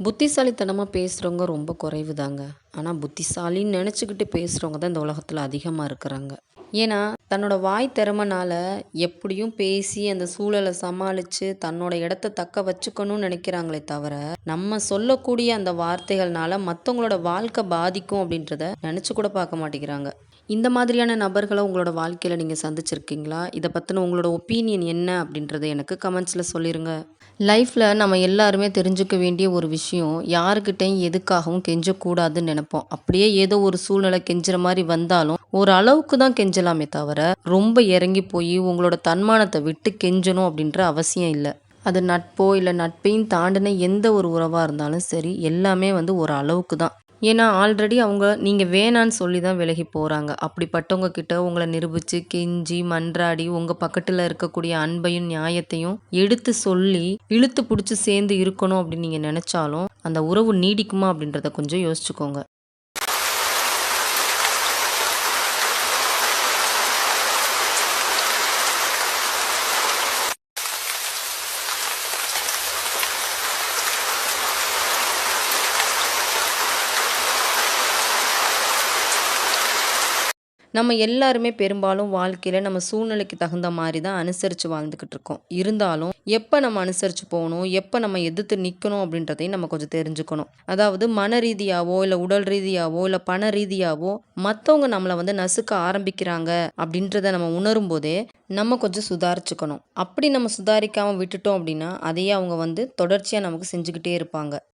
புத்திசாலித்தனமா பேசுறவங்க ரொம்ப குறைவு தாங்க. ஆனா, புத்திசாலின்னு நெனச்சுக்கிட்டு பேசுறவங்க தான் இந்த உலகத்துல அதிகமா இருக்கிறாங்க. ஏன்னா, தன்னோட வாய் திறமைனால எப்படியும் பேசி அந்த சூழல சமாளிச்சு, தன்னோட இடத்த தக்க வச்சுக்கணும்னு நெனைக்கிறாங்களே தவிர, நம்ம சொல்லக்கூடிய அந்த வார்த்தைகள்னால மத்தவங்களோட வாழ்க்கை பாதிக்கும் அப்படின்றத நெனச்சு கூட பார்க்க மாட்டேங்கிறாங்க. இந்த மாதிரியான நபர்கள உங்களோட வாழ்க்கையில நீங்க சந்திச்சிருக்கீங்களா? இத பத்தின உங்களோட ஒப்பீனியன் என்ன அப்படின்றத எனக்கு கமெண்ட்ஸ்ல சொல்லிருங்க. லைஃப்ல நம்ம எல்லாருமே தெரிஞ்சுக்க வேண்டிய ஒரு விஷயம், யாருக்கிட்டயும் எதுக்காகவும் கெஞ்சக்கூடாதுன்னு நெனைப்போம். அப்படியே ஏதோ ஒரு சூழ்நிலை கெஞ்சுற மாரி வந்தாலும், ஒரு அளவுக்கு தான் கெஞ்சலாமே தவிர, ரொம்ப இறங்கி போயி உங்களோட தன்மானத்த விட்டு கெஞ்சணும் அப்படின்ற அவசியம் இல்ல. அது நட்போ, இல்ல நட்பையும் தாண்டின எந்த ஒரு உறவா இருந்தாலும் சரி, எல்லாமே வந்து ஒரு அளவுக்கு தான். ஏன்னா, ஆல்ரெடி அவங்க நீங்க வேணான்னு சொல்லி தான் விலகி போறாங்க. அப்படிப்பட்டவங்க கிட்ட உங்கள நிரூபிச்சு, கெஞ்சி, மன்றாடி, உங்க பக்கத்துல இருக்கக்கூடிய அன்பையும், நியாயத்தையும் எடுத்து சொல்லி, இழுத்து புடிச்சு சேர்ந்து இருக்கணும் அப்படின்னு நீங்க நெனச்சாலும், அந்த உறவு நீடிக்குமா அப்படின்றத கொஞ்சம் யோசிச்சுக்கோங்க. நம்ம எல்லாருமே பெரும்பாலும் வாழ்க்கையில நம்ம சூழ்நிலைக்கு தகுந்த மாரி தான் அனுசரிச்சு வாழ்ந்துகிட்டு இருக்கோம். இருந்தாலும், எப்ப நம்ம அனுசரிச்சு போணும், எப்ப நம்ம எதிர்த்து நிக்கணும் அப்படின்றதையும் நம்ம கொஞ்சம் தெரிஞ்சுக்கணும். அதாவது மன ரீதியாவோ, இல்ல உடல் ரீதியாவோ, இல்ல பண ரீதியாவோ மத்தவங்க நம்மள வந்து நசுக்க ஆரம்பிக்கிறாங்க அப்படின்றத நம்ம உணரும்போதே, நம்ம கொஞ்சம் சுதாரிச்சுக்கணும். அப்படி நம்ம சுதாரிக்காம விட்டுட்டோம் அப்படின்னா, அதையே அவங்க வந்து தொடர்ச்சியா நமக்கு செஞ்சுகிட்டே இருப்பாங்க.